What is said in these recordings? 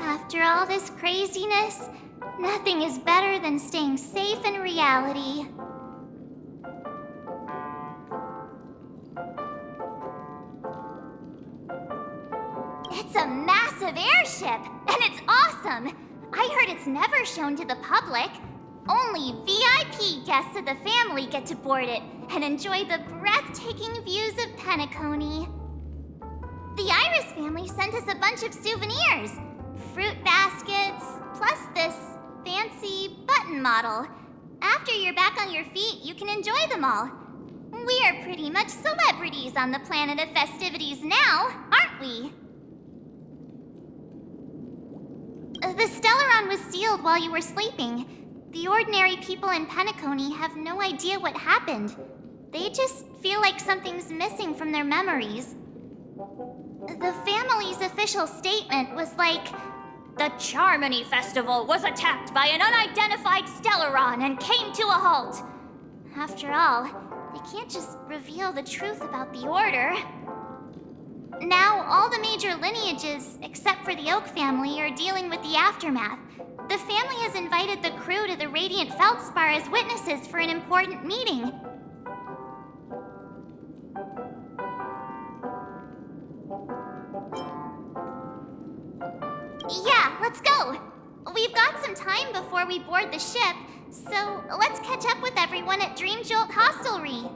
After all this craziness, nothing is better than staying safe in reality. It's a massive airship, and it's awesome! I heard it's never shown to the public. Only VIP guests of the family get to board it and enjoy the breathtaking views of Penacony. The Iris family sent us a bunch of souvenirs. Fruit baskets, plus this fancy button model. After you're back on your feet, you can enjoy them all. We are pretty much celebrities on the planet of festivities now, aren't we? The Stellaron was sealed while you were sleeping. The ordinary people in Penacony have no idea what happened. They just feel like something's missing from their memories. The family's official statement was like, "The Charmony Festival was attacked by an unidentified Stellaron and came to a halt." After all, they can't just reveal the truth about the Order. Now, all the major lineages, except for the Oak family, are dealing with the aftermath. The family has invited the crew to the Radiant Feldspar as witnesses for an important meeting. Yeah, let's go! We've got some time before we board the ship, so let's catch up with everyone at Dream Jolt Hostelry.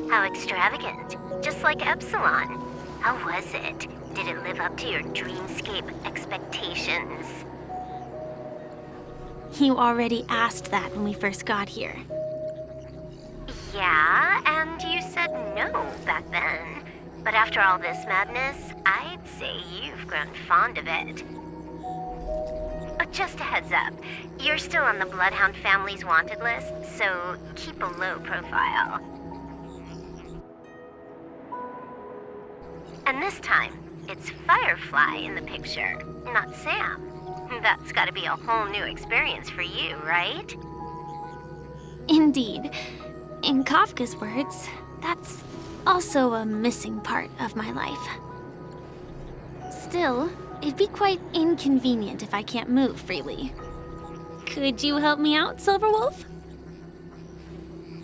How extravagant. Just like Epsilon. How was it? Did it live up to your dreamscape expectations? You already asked that when we first got here. Yeah, and you said no back then. But after all this madness, I'd say you've grown fond of it. But just a heads up, you're still on the Bloodhound family's wanted list, so keep a low profile. And this time, it's Firefly in the picture, not Sam. That's gotta be a whole new experience for you, right? Indeed. In Kafka's words, that's also a missing part of my life. Still, it'd be quite inconvenient if I can't move freely. Could you help me out, Silverwolf?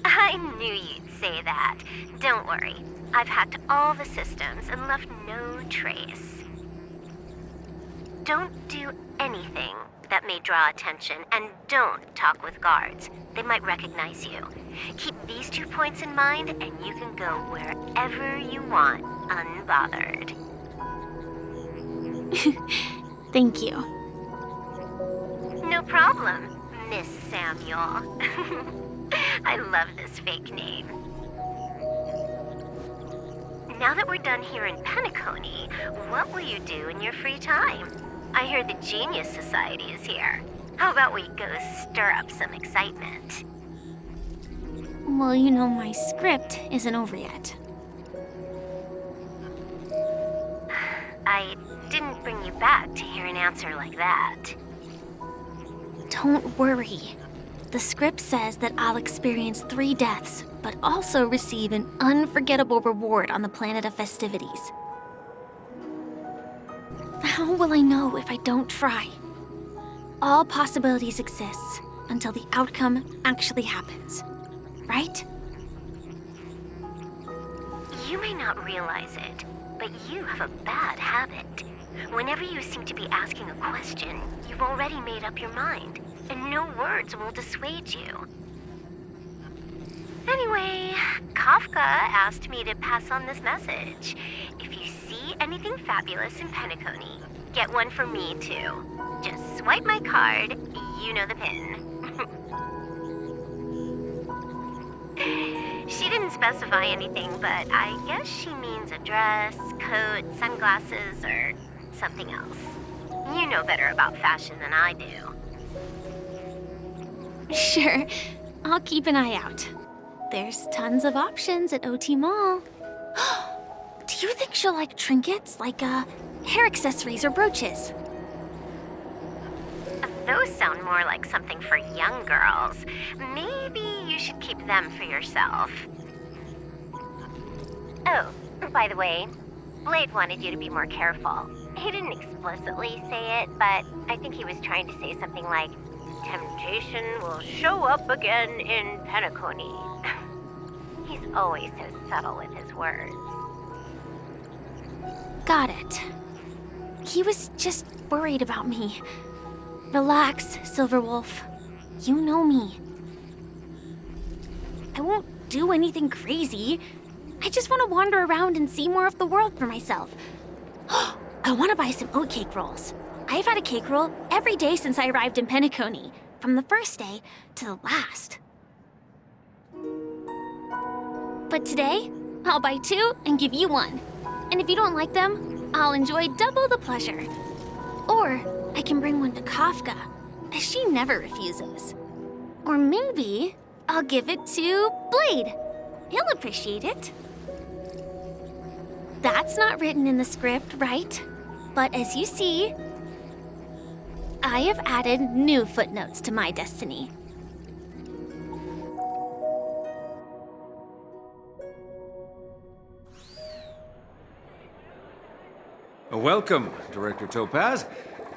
I knew you'd say that. Don't worry. I've hacked all the systems and left no trace. Don't do anything that may draw attention, and don't talk with guards. They might recognize you. Keep these 2 points in mind, and you can go wherever you want, unbothered. Thank you. No problem, Miss Samuel. I love this fake name. Now that we're done here in Penacony, what will you do in your free time? I hear the Genius Society is here. How about we go stir up some excitement? Well, you know, my script isn't over yet. I didn't bring you back to hear an answer like that. Don't worry. The script says that I'll experience 3 deaths, but also receive an unforgettable reward on the planet of festivities. How will I know if I don't try? All possibilities exist until the outcome actually happens, right? You may not realize it, but you have a bad habit. Whenever you seem to be asking a question, you've already made up your mind, and no words will dissuade you. Anyway, Kafka asked me to pass on this message. If you see anything fabulous in Penacony, get one for me too. Just swipe my card, you know the pin. She didn't specify anything, but I guess she means a dress, coat, sunglasses, or something else. You know better about fashion than I do. Sure, I'll keep an eye out. There's tons of options at OT Mall. Do you think she'll like trinkets, like, hair accessories or brooches? Those sound more like something for young girls. Maybe you should keep them for yourself. Oh, by the way, Blade wanted you to be more careful. He didn't explicitly say it, but I think he was trying to say something like, temptation will show up again in Penacony. He's always so subtle with his words. Got it. He was just worried about me. Relax, Silverwolf. You know me. I won't do anything crazy. I just want to wander around and see more of the world for myself. I want to buy some oatcake rolls. I've had a cake roll every day since I arrived in Penacony, from the first day to the last. But today, I'll buy 2 and give you 1. And if you don't like them, I'll enjoy double the pleasure. Or I can bring one to Kafka, as she never refuses. Or maybe I'll give it to Blade. He'll appreciate it. That's not written in the script, right? But as you see, I have added new footnotes to my destiny. Welcome, Director Topaz.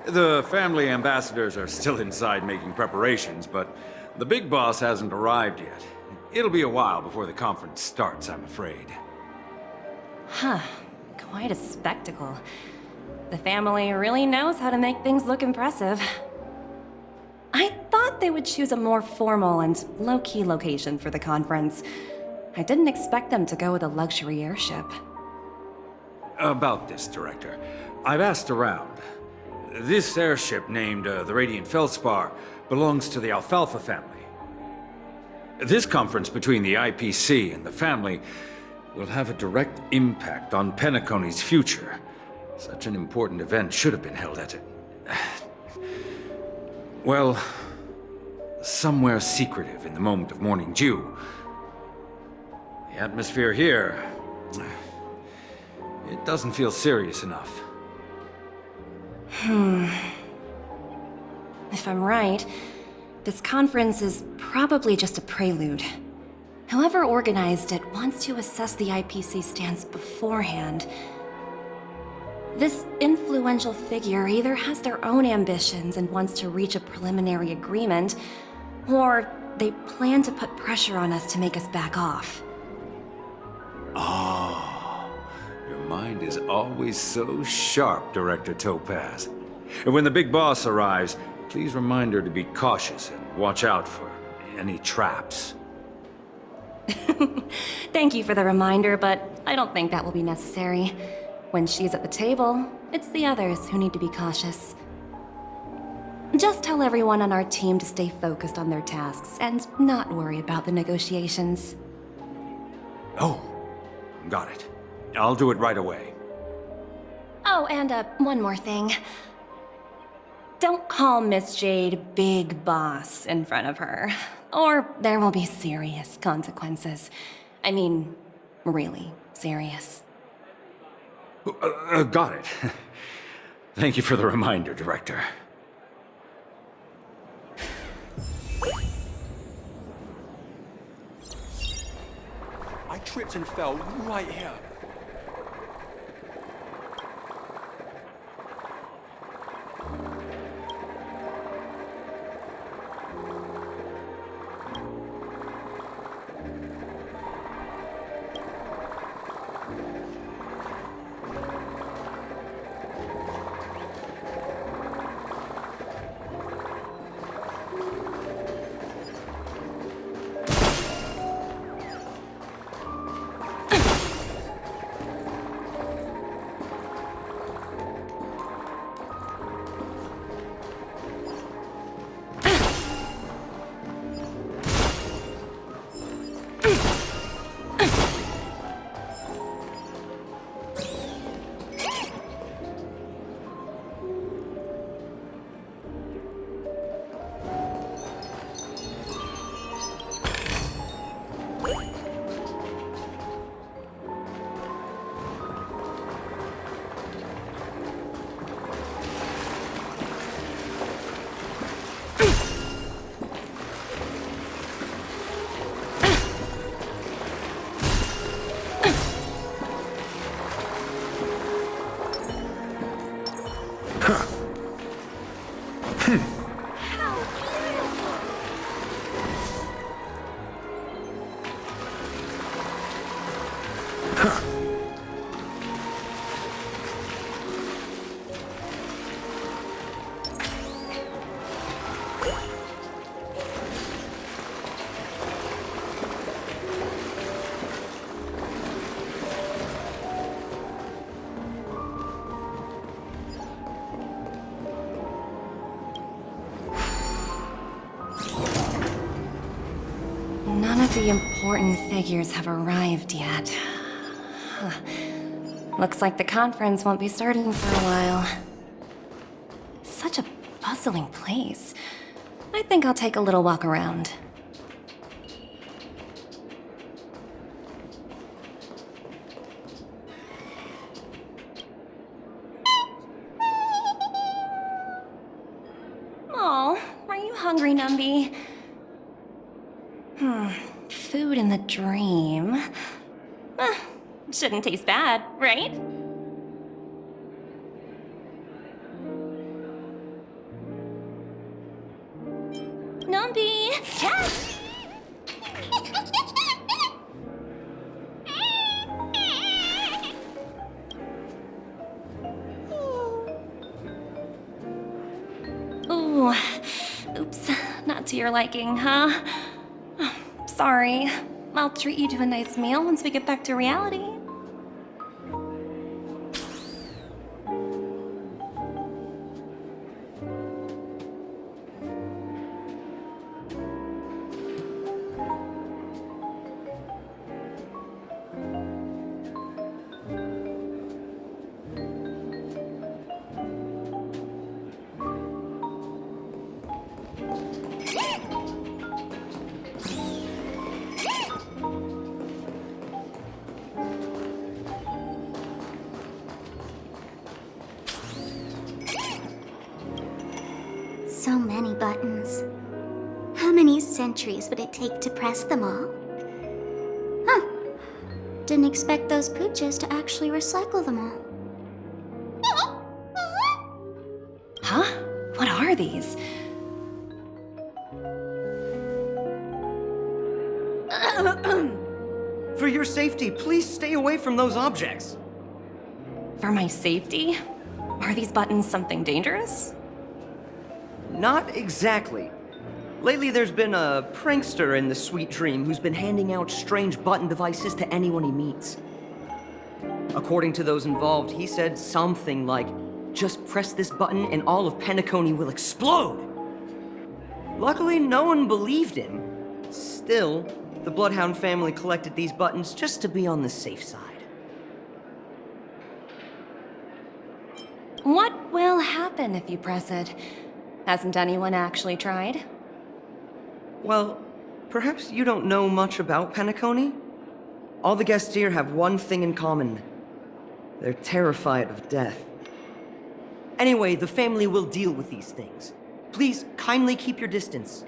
The family ambassadors are still inside making preparations, but the big boss hasn't arrived yet. It'll be a while before the conference starts, I'm afraid. Huh. Quite a spectacle. The family really knows how to make things look impressive. I thought they would choose a more formal and low-key location for the conference. I didn't expect them to go with a luxury airship. About this, Director. I've asked around. This airship, named the Radiant Feldspar, belongs to the Alfalfa family. This conference between the IPC and the family will have a direct impact on Penacony's future. Such an important event should have been held at it. Well, somewhere secretive in the moment of morning dew. The atmosphere here, it doesn't feel serious enough. If I'm right, this conference is probably just a prelude. Whoever organized it wants to assess the IPC stance beforehand. This influential figure either has their own ambitions and wants to reach a preliminary agreement, or they plan to put pressure on us to make us back off. Oh, your mind is always so sharp, Director Topaz. And when the big boss arrives, please remind her to be cautious and watch out for any traps. Thank you for the reminder, but I don't think that will be necessary. When she's at the table, it's the others who need to be cautious. Just tell everyone on our team to stay focused on their tasks and not worry about the negotiations. Oh, got it. I'll do it right away. Oh, and one more thing. Don't call Miss Jade Big Boss in front of her, or there will be serious consequences. I mean, really serious. Got it. Thank you for the reminder, Director. I tripped and fell right here. None of the important figures have arrived yet. Huh. Looks like the conference won't be starting for a while. Such a bustling place. I think I'll take a little walk around. Oh, are you hungry, Numby? Food in the dream. Shouldn't taste bad, right? Numby! Catch! Ooh, oops, not to your liking, huh? Sorry. I'll treat you to a nice meal once we get back to reality. So many buttons. How many centuries would it take to press them all? Huh. Didn't expect those pooches to actually recycle them all. Huh? What are these? For your safety, please stay away from those objects. For my safety? Are these buttons something dangerous? Not exactly. Lately, there's been a prankster in the Sweet Dream who's been handing out strange button devices to anyone he meets. According to those involved, he said something like, "Just press this button and all of Penacony will explode!" Luckily, no one believed him. Still, the Bloodhound family collected these buttons just to be on the safe side. What will happen if you press it? Hasn't anyone actually tried? Well, perhaps you don't know much about Penacony? All the guests here have one thing in common. They're terrified of death. Anyway, the family will deal with these things. Please, kindly keep your distance.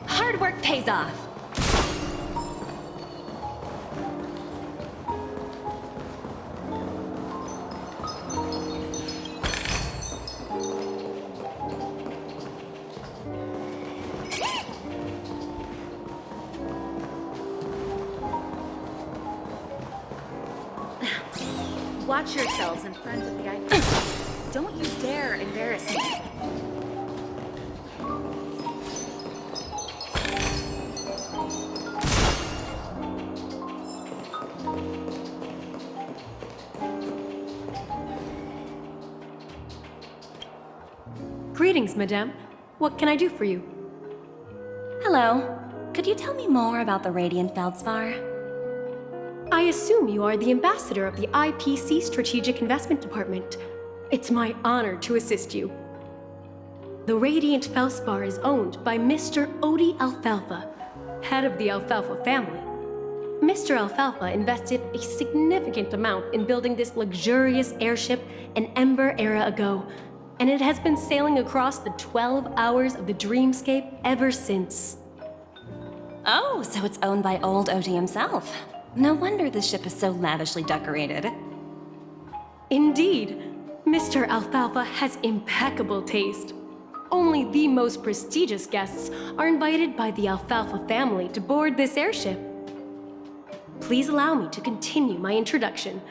Hard work pays off. Watch yourselves in front of the IP. Don't you dare embarrass me. Greetings, madame. What can I do for you? Hello. Could you tell me more about the Radiant Feldspar? I assume you are the ambassador of the IPC Strategic Investment Department. It's my honor to assist you. The Radiant Feldspar is owned by Mr. Odie Alfalfa, head of the Alfalfa family. Mr. Alfalfa invested a significant amount in building this luxurious airship an Ember era ago, and it has been sailing across the 12 hours of the dreamscape ever since. Oh, so it's owned by old Oti himself. No wonder the ship is so lavishly decorated. Indeed, Mr. Alfalfa has impeccable taste. Only the most prestigious guests are invited by the Alfalfa family to board this airship. Please allow me to continue my introduction.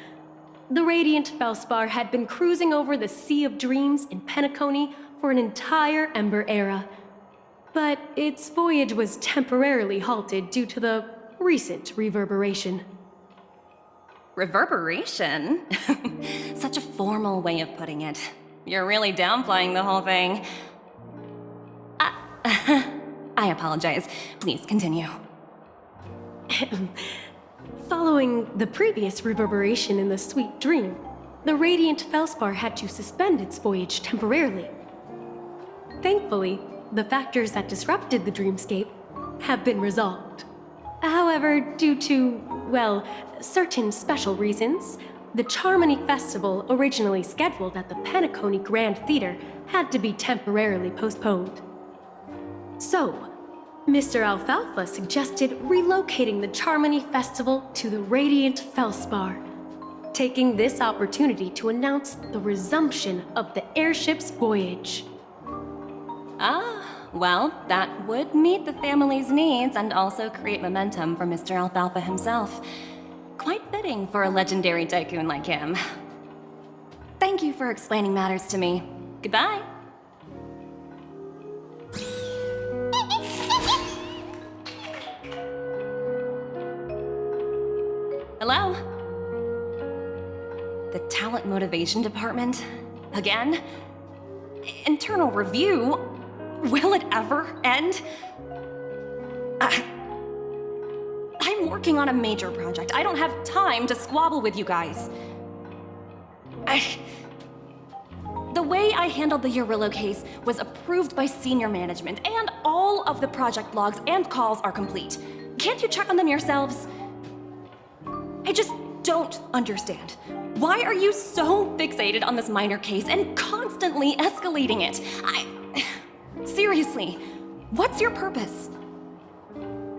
The Radiant Felspar had been cruising over the Sea of Dreams in Penacony for an entire Ember era. But its voyage was temporarily halted due to the recent reverberation. Reverberation? Such a formal way of putting it. You're really downplaying the whole thing. I apologize. Please continue. Following the previous reverberation in the Sweet Dream, the Radiant Felspar had to suspend its voyage temporarily. Thankfully, the factors that disrupted the dreamscape have been resolved. However, due to, well, certain special reasons, the Charmony Festival, originally scheduled at the Penacony Grand Theater, had to be temporarily postponed. So, Mr. Alfalfa suggested relocating the Charmony Festival to the Radiant Felspar, taking this opportunity to announce the resumption of the airship's voyage. Well, that would meet the family's needs and also create momentum for Mr. Alfalfa himself. Quite fitting for a legendary tycoon like him. Thank you for explaining matters to me. Goodbye. Hello? The Talent Motivation Department? Again? Internal review? Will it ever end? I'm working on a major project. I don't have time to squabble with you guys. The way I handled the Urillo case was approved by senior management, and all of the project logs and calls are complete. Can't you check on them yourselves? I just don't understand. Why are you so fixated on this minor case and constantly escalating it? Seriously, what's your purpose?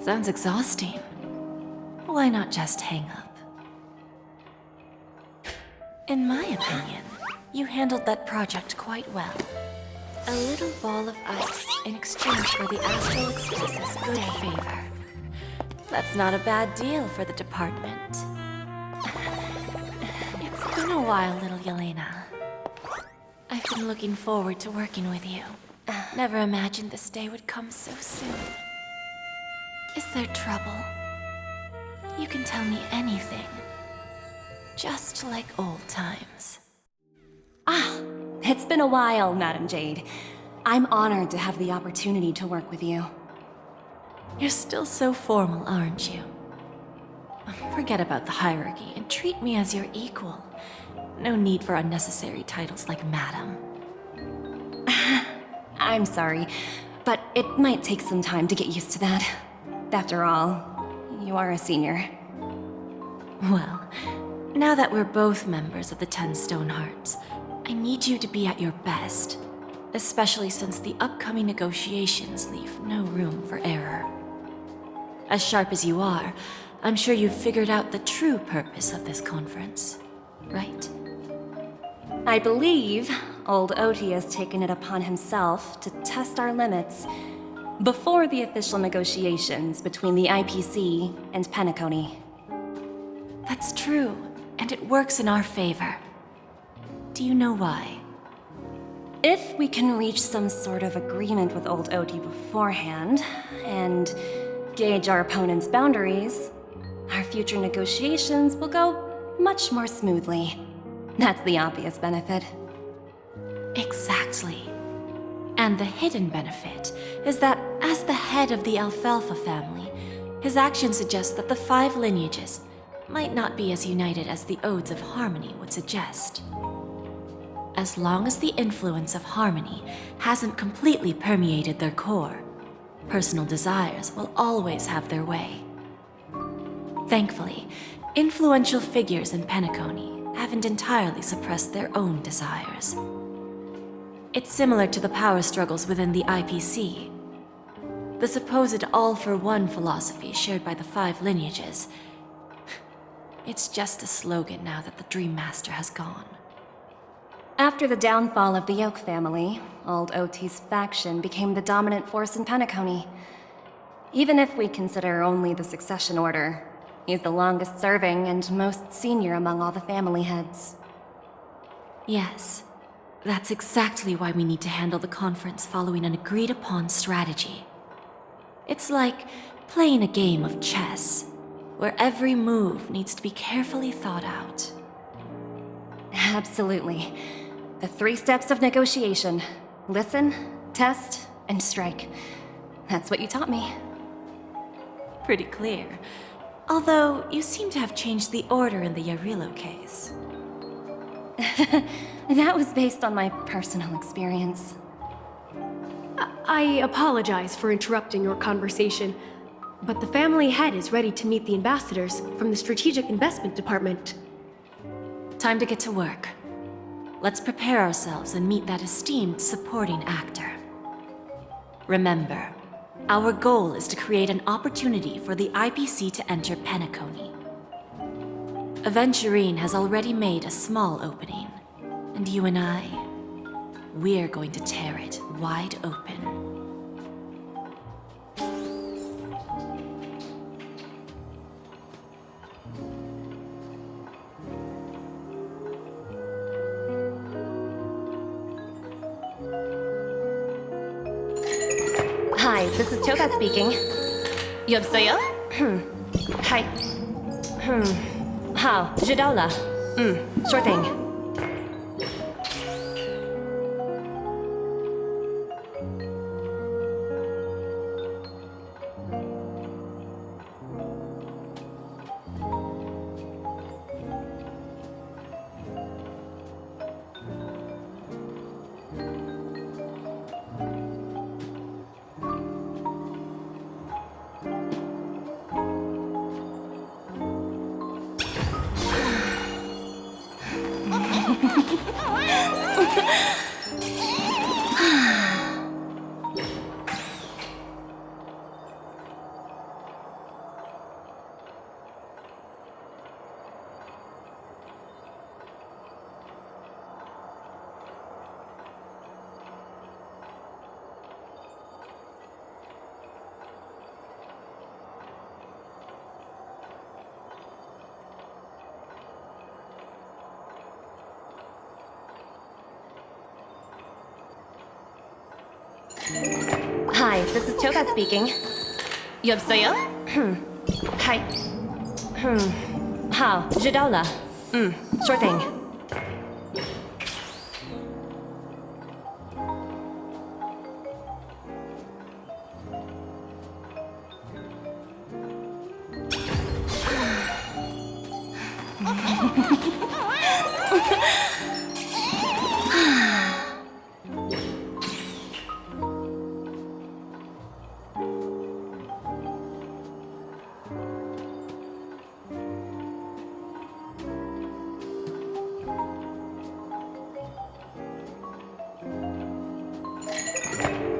Sounds exhausting. Why not just hang up? In my opinion, you handled that project quite well. A little ball of ice in exchange for the Astral Express's good favor. That's not a bad deal for the department. It's been a while, little Yelena. I've been looking forward to working with you. Never imagined this day would come so soon. Is there trouble? You can tell me anything. Just like old times. It's been a while, Madam Jade. I'm honored to have the opportunity to work with you. You're still so formal, aren't you? Forget about the hierarchy and treat me as your equal. No need for unnecessary titles like Madam. I'm sorry, but it might take some time to get used to that. After all, you are a senior. Well, now that we're both members of the 10 Stone Hearts, I need you to be at your best, especially since the upcoming negotiations leave no room for error. As sharp as you are, I'm sure you've figured out the true purpose of this conference, right? I believe old Oti has taken it upon himself to test our limits before the official negotiations between the IPC and Penacony. That's true, and it works in our favor. Do you know why? If we can reach some sort of agreement with old Oti beforehand, and gauge our opponent's boundaries, our future negotiations will go much more smoothly. That's the obvious benefit. Exactly. And the hidden benefit is that as the head of the Alfalfa family, his actions suggest that the 5 lineages might not be as united as the Odes of Harmony would suggest. As long as the influence of Harmony hasn't completely permeated their core, Personal desires will always have their way. Thankfully, influential figures in Penacony haven't entirely suppressed their own desires. It's similar to the power struggles within the IPC. The supposed all-for-one philosophy shared by the 5 lineages. It's just a slogan now that the Dream Master has gone. After the downfall of the Oak family, Old OT's faction became the dominant force in Penacony. Even if we consider only the succession order, he's the longest serving and most senior among all the family heads. Yes, that's exactly why we need to handle the conference following an agreed-upon strategy. It's like playing a game of chess, where every move needs to be carefully thought out. Absolutely. The 3 steps of negotiation. Listen, test, and strike. That's what you taught me. Pretty clear. Although, you seem to have changed the order in the Yarilo case. That was based on my personal experience. I apologize for interrupting your conversation, but the family head is ready to meet the ambassadors from the Strategic Investment Department. Time to get to work. Let's prepare ourselves and meet that esteemed supporting actor. Remember, our goal is to create an opportunity for the IPC to enter Penacony. Aventurine has already made a small opening, and you and I, we're going to tear it wide open. Hi, this is Toga speaking. 여보세요? Hi. How? Jidola. Sure thing. Hi, this is Toga speaking. 여보세요? Hi. How? Jidola. Sure thing.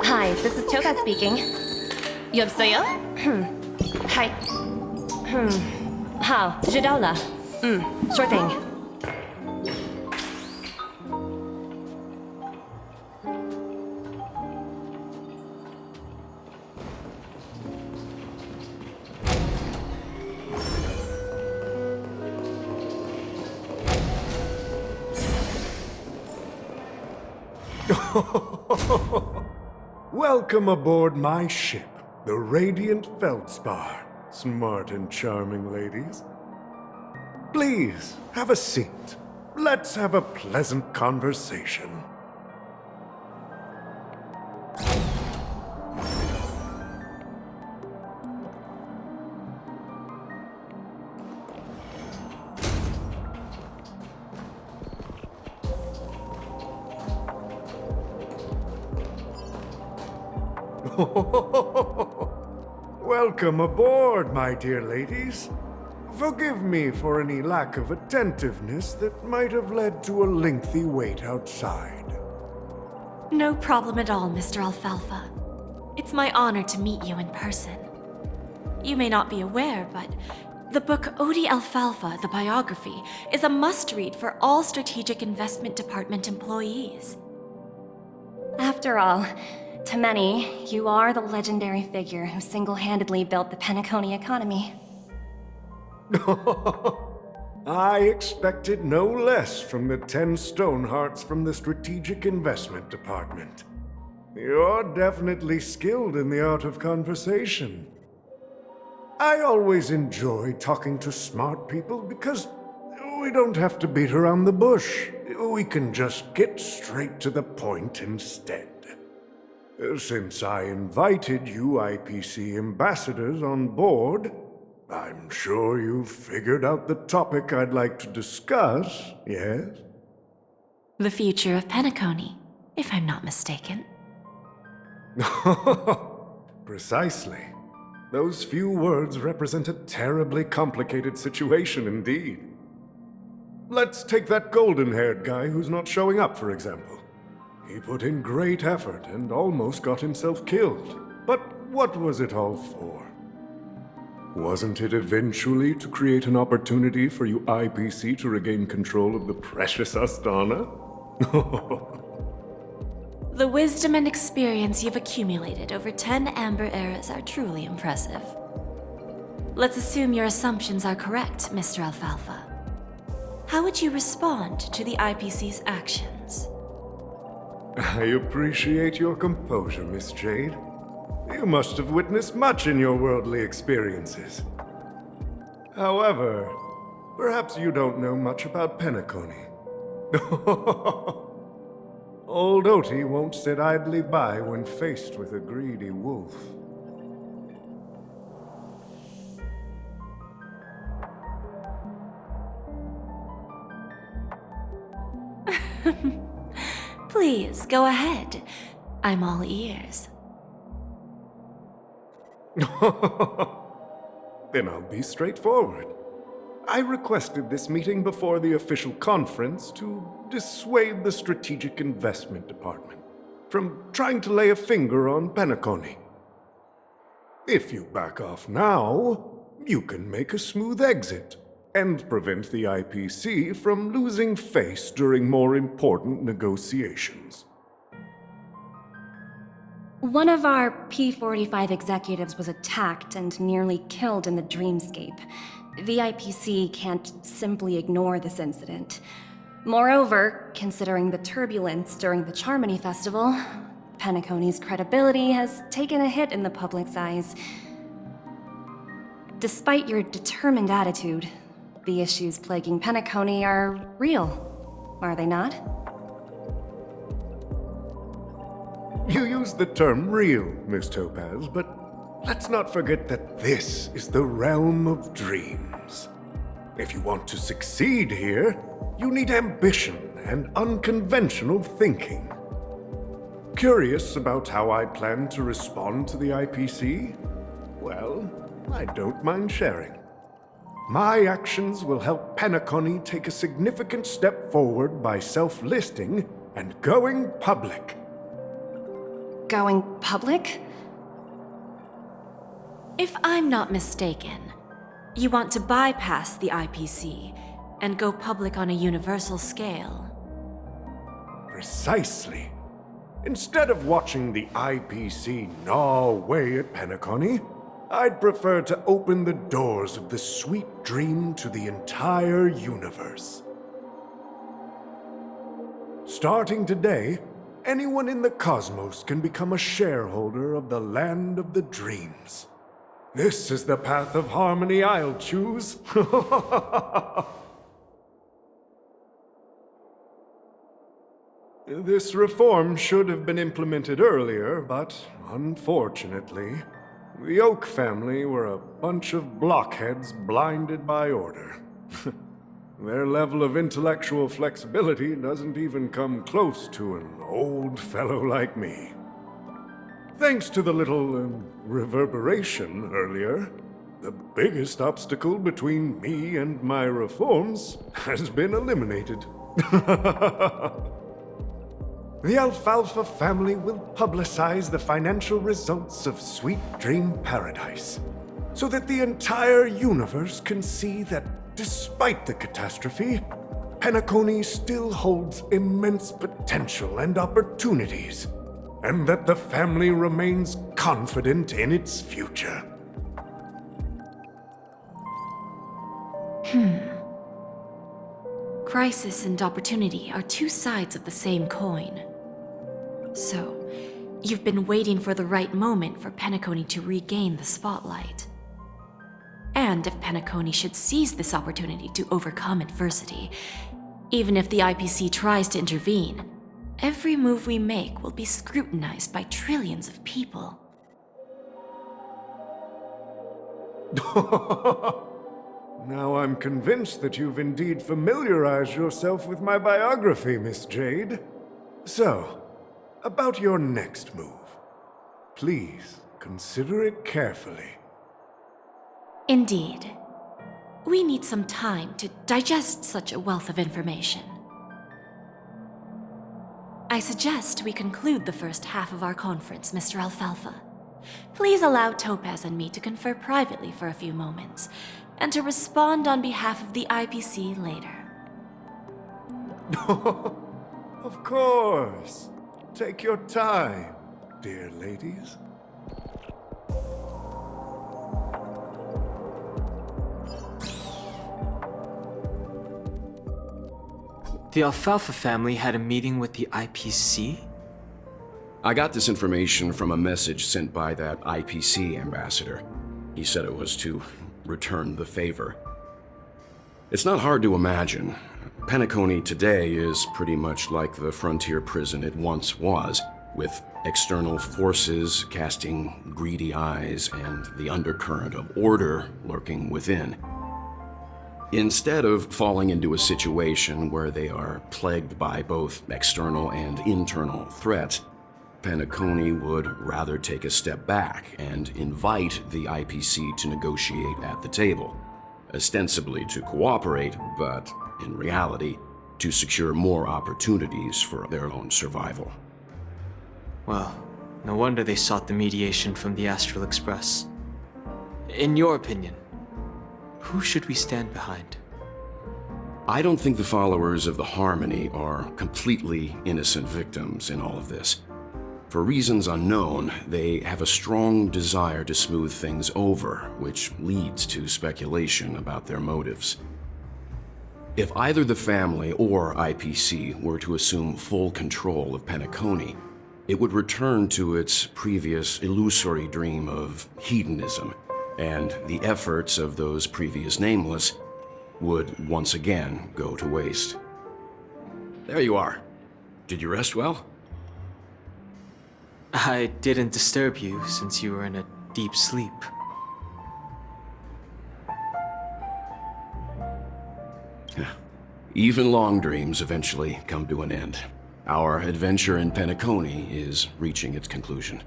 Hi, this is Toga speaking. 여보세요? Hi. How? Jidola. Sure thing. Welcome aboard my ship, the Radiant Feldspar. Smart and charming ladies. Please, have a seat. Let's have a pleasant conversation. Welcome aboard, my dear ladies. Forgive me for any lack of attentiveness that might have led to a lengthy wait outside. No problem at all, Mr. Alfalfa. It's my honor to meet you in person. You may not be aware, but the book Odie Alfalfa, the biography, is a must-read for all Strategic Investment Department employees. After all, to many, you are the legendary figure who single-handedly built the Penacony economy. I expected no less from the 10 Stonehearts from the Strategic Investment Department. You're definitely skilled in the art of conversation. I always enjoy talking to smart people because we don't have to beat around the bush. We can just get straight to the point instead. Since I invited you IPC ambassadors on board, I'm sure you've figured out the topic I'd like to discuss, yes? The future of Penacony, if I'm not mistaken. Precisely. Those few words represent a terribly complicated situation indeed. Let's take that golden-haired guy who's not showing up, for example. He put in great effort and almost got himself killed. But what was it all for? Wasn't it eventually to create an opportunity for you IPC to regain control of the precious Astana? The wisdom and experience you've accumulated over 10 Amber Eras are truly impressive. Let's assume your assumptions are correct, Mr. Alfalfa. How would you respond to the IPC's actions? I appreciate your composure, Miss Jade. You must have witnessed much in your worldly experiences. However, perhaps you don't know much about Penacony. Old Oti won't sit idly by when faced with a greedy wolf. Please, go ahead. I'm all ears. Then I'll be straightforward. I requested this meeting before the official conference to dissuade the Strategic Investment Department from trying to lay a finger on Penacony. If you back off now, you can make a smooth exit and prevent the IPC from losing face during more important negotiations. One of our P-45 executives was attacked and nearly killed in the dreamscape. The IPC can't simply ignore this incident. Moreover, considering the turbulence during the Charmony Festival, Penacony's credibility has taken a hit in the public's eyes. Despite your determined attitude, the issues plaguing Penacony are real, are they not? You use the term real, Miss Topaz, but let's not forget that this is the realm of dreams. If you want to succeed here, you need ambition and unconventional thinking. Curious about how I plan to respond to the IPC? Well, I don't mind sharing. My actions will help Penacony take a significant step forward by self-listing and going public. Going public? If I'm not mistaken, you want to bypass the IPC and go public on a universal scale. Precisely. Instead of watching the IPC gnaw away at Penacony, I'd prefer to open the doors of the sweet dream to the entire universe. Starting today, anyone in the cosmos can become a shareholder of the land of the dreams. This is the path of harmony I'll choose. This reform should have been implemented earlier, but unfortunately, the Oak family were a bunch of blockheads blinded by order. Their level of intellectual flexibility doesn't even come close to an old fellow like me. Thanks to the little reverberation earlier, the biggest obstacle between me and my reforms has been eliminated. The Alfalfa family will publicize the financial results of Sweet Dream Paradise, so that the entire universe can see that despite the catastrophe, Penacony still holds immense potential and opportunities, and that the family remains confident in its future. Crisis and opportunity are two sides of the same coin. So, you've been waiting for the right moment for Penacony to regain the spotlight. And if Penacony should seize this opportunity to overcome adversity, even if the IPC tries to intervene, every move we make will be scrutinized by trillions of people. Now I'm convinced that you've indeed familiarized yourself with my biography, Miss Jade. So, about your next move. Please, consider it carefully. Indeed. We need some time to digest such a wealth of information. I suggest we conclude the first half of our conference, Mr. Alfalfa. Please allow Topaz and me to confer privately for a few moments, and to respond on behalf of the IPC later. Of course. Take your time, dear ladies. The Alfalfa family had a meeting with the IPC? I got this information from a message sent by that IPC ambassador. He said it was to return the favor. It's not hard to imagine. Penacony today is pretty much like the frontier prison it once was, with external forces casting greedy eyes and the undercurrent of order lurking within. Instead of falling into a situation where they are plagued by both external and internal threats, Penacony would rather take a step back and invite the IPC to negotiate at the table, ostensibly to cooperate, but in reality, to secure more opportunities for their own survival. Well, no wonder they sought the mediation from the Astral Express. In your opinion, who should we stand behind? I don't think the followers of the Harmony are completely innocent victims in all of this. For reasons unknown, they have a strong desire to smooth things over, which leads to speculation about their motives. If either the family or IPC were to assume full control of Penacony, it would return to its previous illusory dream of hedonism, and the efforts of those previous nameless would once again go to waste. There you are. Did you rest well? I didn't disturb you since you were in a deep sleep. Even long dreams eventually come to an end. Our adventure in Penacony is reaching its conclusion.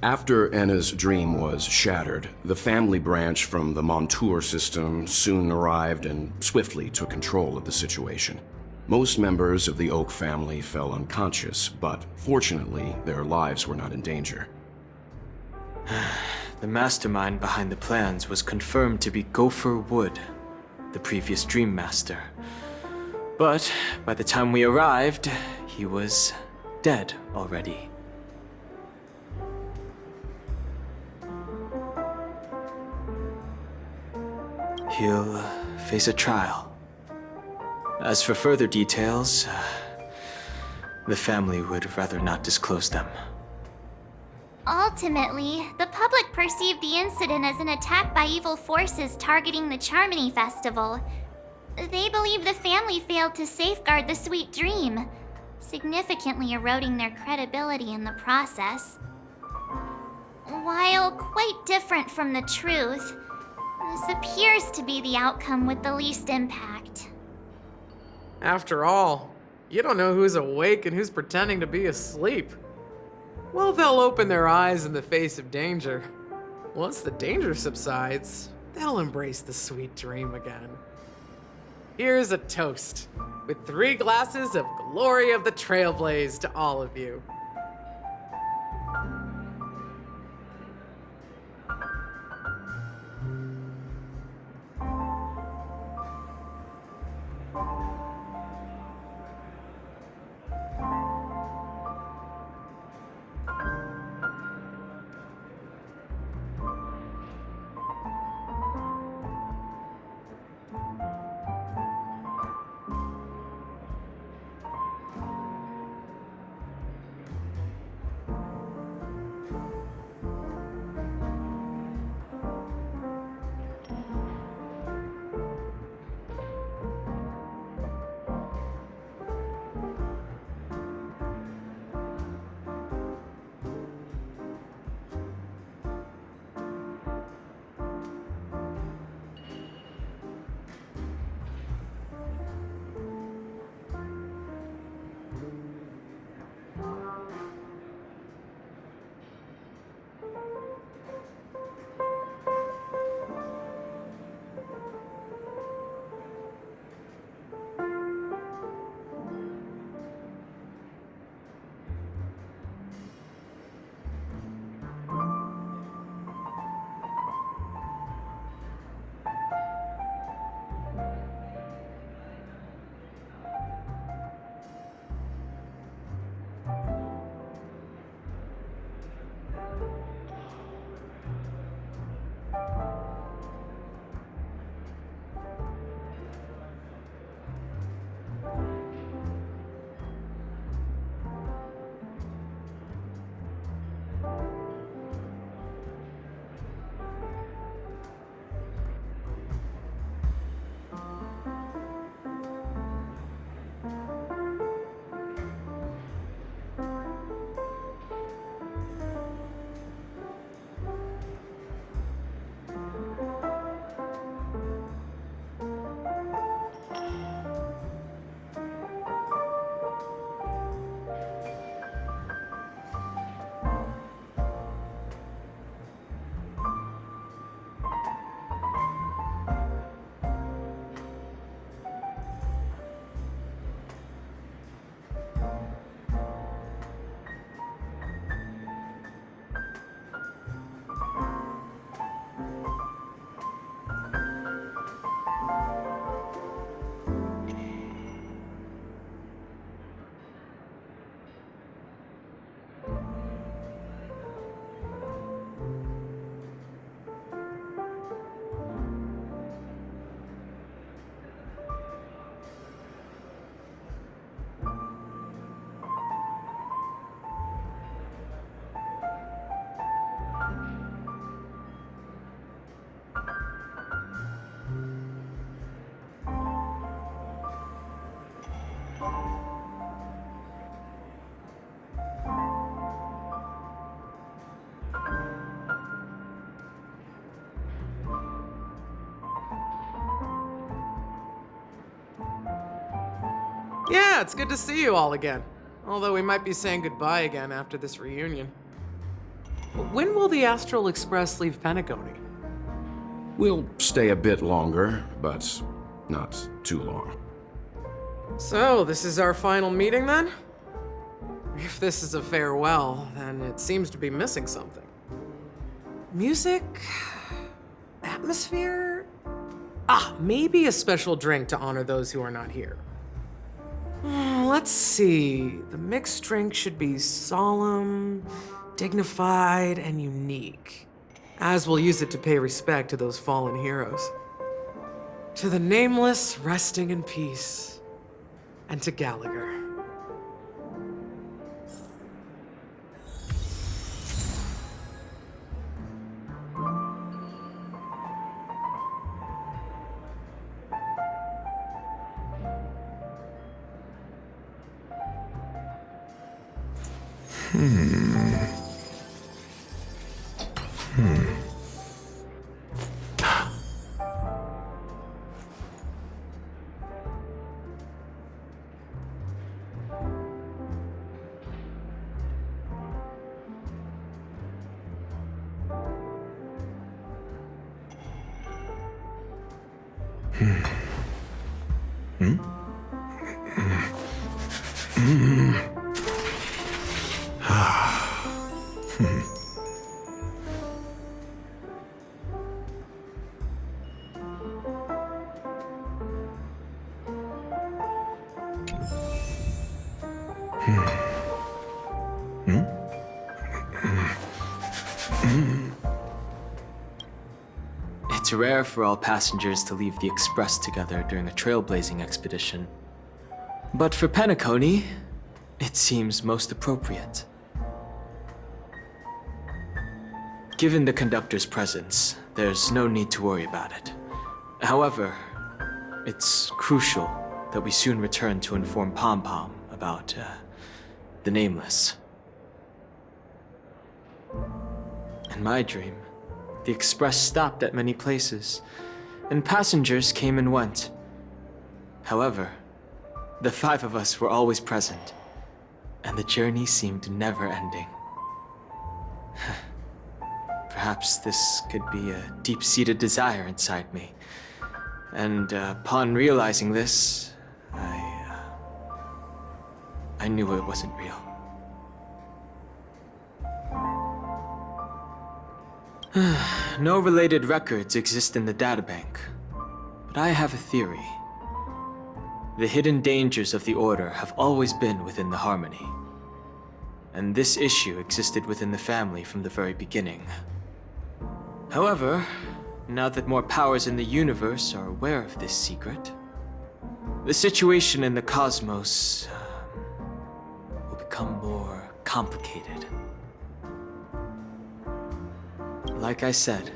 After Enna's dream was shattered, the family branch from the Montour system soon arrived and swiftly took control of the situation. Most members of the Oak family fell unconscious, but fortunately, their lives were not in danger. The mastermind behind the plans was confirmed to be Gopher Wood, the previous Dream Master. But by the time we arrived, he was dead already. He'll face a trial. As for further details, the family would rather not disclose them. Ultimately, the public perceived the incident as an attack by evil forces targeting the Charmony Festival. They believe the family failed to safeguard the Sweet Dream, significantly eroding their credibility in the process. While quite different from the truth, this appears to be the outcome with the least impact. After all, you don't know who's awake and who's pretending to be asleep. Well, they'll open their eyes in the face of danger. Once the danger subsides, they'll embrace the sweet dream again. Here's a toast, with 3 glasses of glory of the Trailblaze to all of you. Yeah, it's good to see you all again. Although we might be saying goodbye again after this reunion. When will the Astral Express leave Penacony? We'll stay a bit longer, but not too long. So, this is our final meeting then? If this is a farewell, then it seems to be missing something. Music? Atmosphere? Maybe a special drink to honor those who are not here. Let's see. The mixed drink should be solemn, dignified, and unique, as we'll use it to pay respect to those fallen heroes. To the nameless resting in peace, and to Gallagher. It's rare for all passengers to leave the Express together during a trailblazing expedition. But for Penacony, it seems most appropriate. Given the conductor's presence, there's no need to worry about it. However, it's crucial that we soon return to inform Pom Pom about, the Nameless. In my dream, the Express stopped at many places, and passengers came and went. However, the 5 of us were always present, and the journey seemed never ending. Perhaps this could be a deep-seated desire inside me, and upon realizing this, I knew it wasn't real. No related records exist in the databank, but I have a theory. The hidden dangers of the Order have always been within the Harmony, and this issue existed within the family from the very beginning. However, now that more powers in the universe are aware of this secret, the situation in the cosmos will become more complicated. Like I said,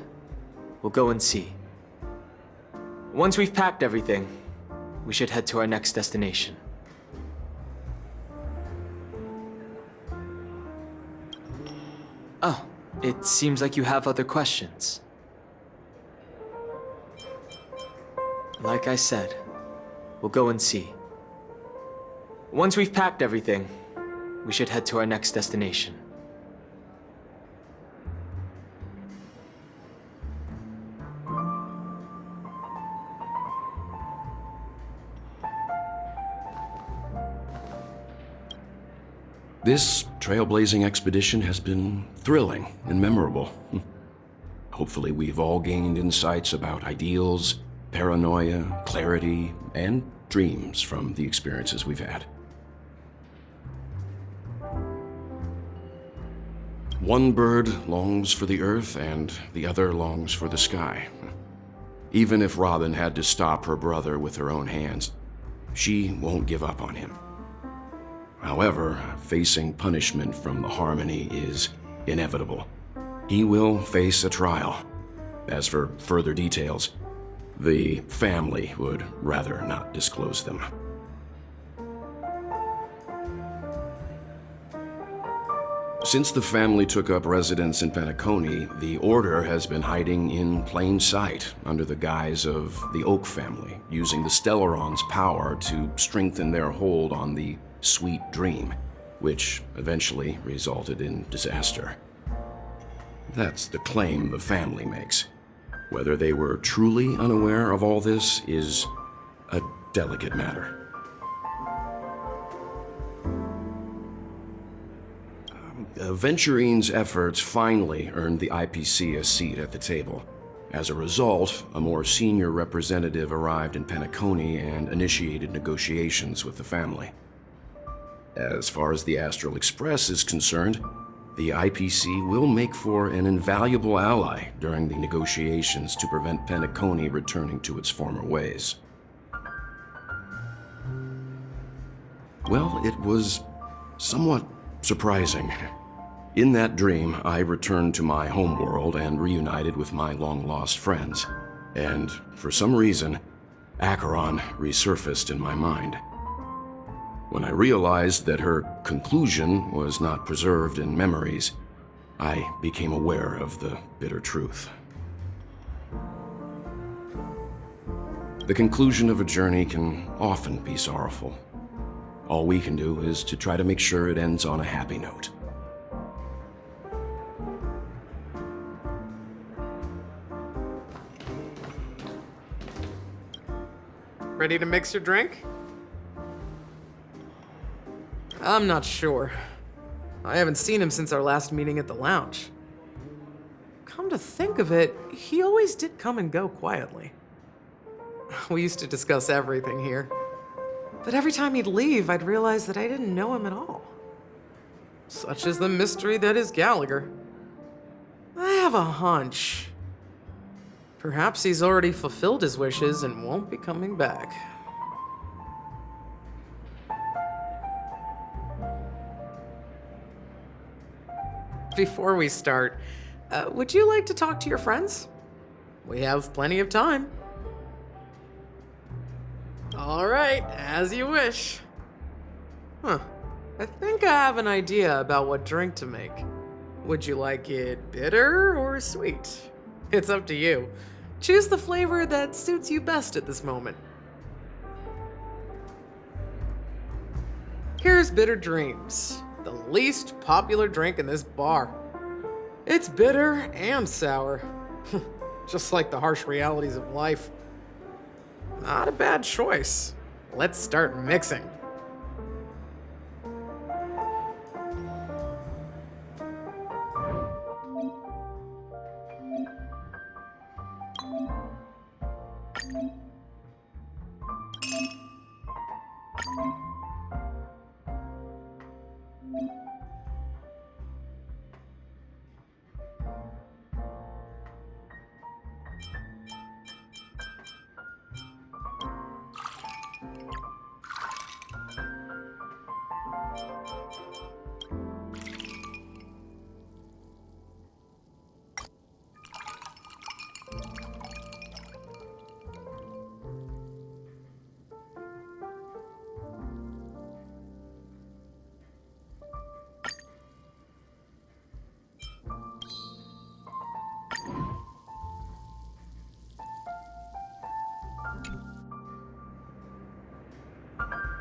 we'll go and see. Once we've packed everything, we should head to our next destination. Oh, it seems like you have other questions. Like I said, we'll go and see. Once we've packed everything, we should head to our next destination. This trailblazing expedition has been thrilling and memorable. Hopefully we've all gained insights about ideals, paranoia, clarity, and dreams from the experiences we've had. One bird longs for the earth and the other longs for the sky. Even if Robin had to stop her brother with her own hands, she won't give up on him. However, facing punishment from the Harmony is inevitable. He will face a trial. As for further details, the family would rather not disclose them. Since the family took up residence in Penacony, the Order has been hiding in plain sight under the guise of the Oak family, using the Stellaron's power to strengthen their hold on the Sweet Dream, which eventually resulted in disaster. That's the claim the family makes. Whether they were truly unaware of all this is a delicate matter. Venturine's efforts finally earned the IPC a seat at the table. As a result, a more senior representative arrived in Penacony and initiated negotiations with the family. As far as the Astral Express is concerned, the IPC will make for an invaluable ally during the negotiations to prevent Penacony returning to its former ways. Well, it was somewhat surprising. In that dream, I returned to my homeworld and reunited with my long-lost friends. And for some reason, Acheron resurfaced in my mind. When I realized that her conclusion was not preserved in memories, I became aware of the bitter truth. The conclusion of a journey can often be sorrowful. All we can do is to try to make sure it ends on a happy note. ready to mix your drink? I'm not sure. I haven't seen him since our last meeting at the lounge. Come to think of it, he always did come and go quietly. We used to discuss everything here. But every time he'd leave, I'd realize that I didn't know him at all. Such is the mystery that is Gallagher. I have a hunch. Perhaps he's already fulfilled his wishes and won't be coming back. Before we start, would you like to talk to your friends? We have plenty of time. All right, as you wish. Huh. I think I have an idea about what drink to make. Would you like it bitter or sweet? It's up to you. Choose the flavor that suits you best at this moment. Here's Bitter Dreams, the least popular drink in this bar. It's bitter and sour, just like the harsh realities of life. Not a bad choice. Let's start mixing.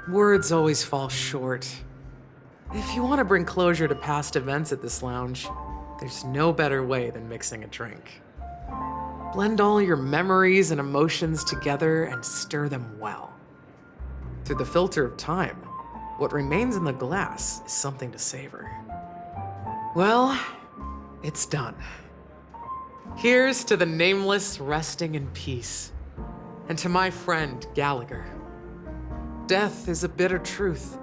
Words always fall short. If you want to bring closure to past events at this lounge, there's no better way than mixing a drink. Blend all your memories and emotions together and stir them well. Through the filter of time, what remains in the glass is something to savor. Well, it's done. Here's to the nameless resting in peace, and to my friend Gallagher. Death is a bitter truth,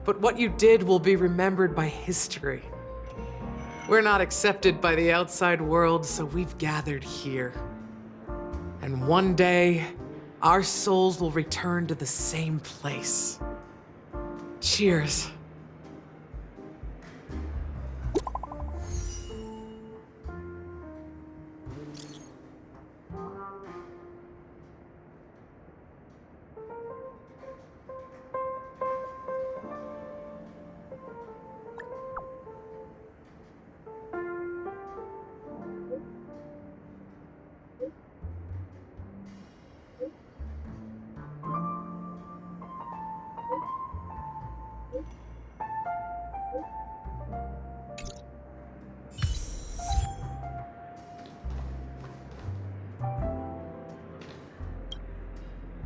but what you did will be remembered by history. We're not accepted by the outside world, so we've gathered here. And one day, our souls will return to the same place. Cheers.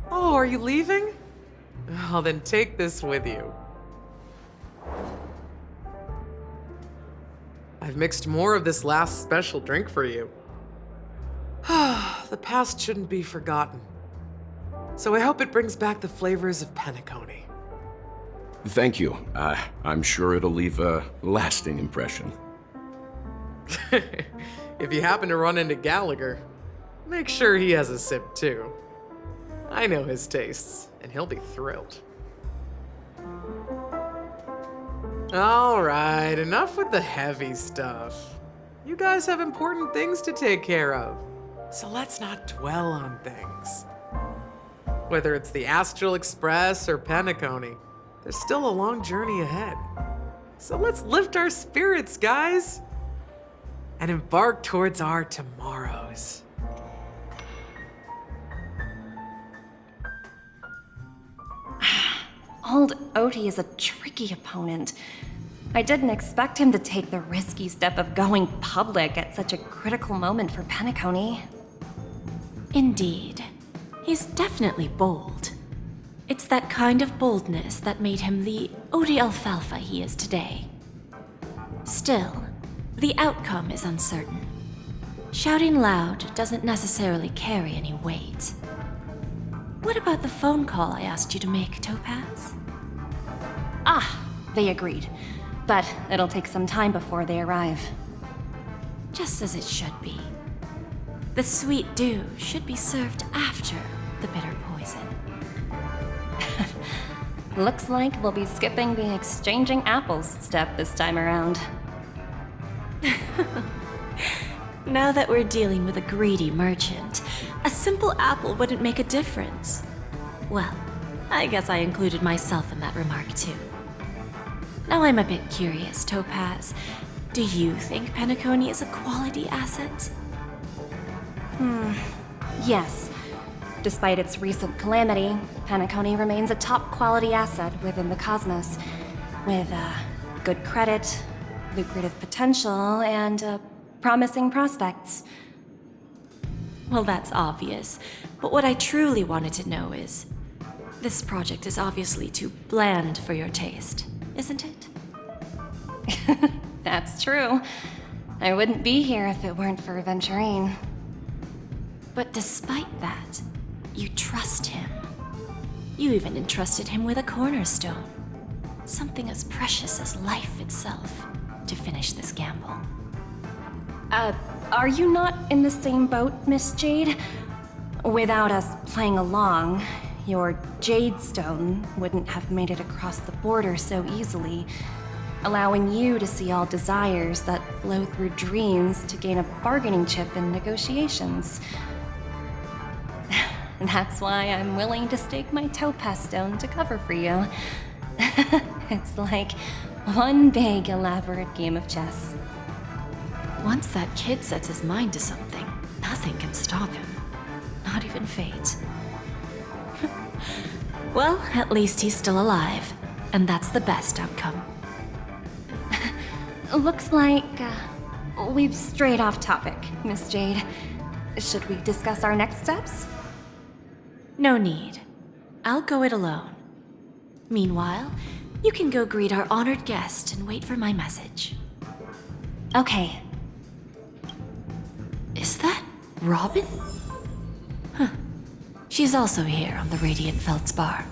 Oh, are you leaving? Oh, then take this with you. I've mixed more of this last special drink for you. The past shouldn't be forgotten. So I hope it brings back the flavors of Penacony. Thank you. I'm sure it'll leave a lasting impression. If you happen to run into Gallagher, make sure he has a sip too. I know his tastes, and he'll be thrilled. All right, enough with the heavy stuff. You guys have important things to take care of, so let's not dwell on things. Whether it's the Astral Express or Penacony, there's still a long journey ahead. So let's lift our spirits, guys, and embark towards our tomorrows. Old Odie is a tricky opponent. I didn't expect him to take the risky step of going public at such a critical moment for Penacony. Indeed. He's definitely bold. It's that kind of boldness that made him the Odie Alfalfa he is today. Still, the outcome is uncertain. Shouting loud doesn't necessarily carry any weight. What about the phone call I asked you to make, Topaz? Ah, they agreed. But it'll take some time before they arrive. Just as it should be. The sweet dew should be served after the bitter poison. Looks like we'll be skipping the exchanging apples step this time around. Now that we're dealing with a greedy merchant, a simple apple wouldn't make a difference. Well, I guess I included myself in that remark too. Now I'm a bit curious, Topaz. Do you think Penacony is a quality asset? Yes. Despite its recent calamity, Penacony remains a top quality asset within the cosmos. With good credit, lucrative potential, and promising prospects. Well, that's obvious. But what I truly wanted to know is, this project is obviously too bland for your taste, isn't it? That's true. I wouldn't be here if it weren't for Aventurine. But despite that, you trust him. You even entrusted him with a cornerstone. Something as precious as life itself, to finish this gamble. Are you not in the same boat, Miss Jade? Without us playing along, your Jade Stone wouldn't have made it across the border so easily, allowing you to see all desires that flow through dreams to gain a bargaining chip in negotiations. That's why I'm willing to stake my Topaz Stone to cover for you. It's like one big, elaborate game of chess. Once that kid sets his mind to something, nothing can stop him. Not even fate. Well, at least he's still alive, and that's the best outcome. Looks like we've strayed off topic, Miss Jade. Should we discuss our next steps? No need. I'll go it alone. Meanwhile, you can go greet our honored guest and wait for my message. Okay. Is that Robin? Huh. She's also here on the Radiant Feldspar.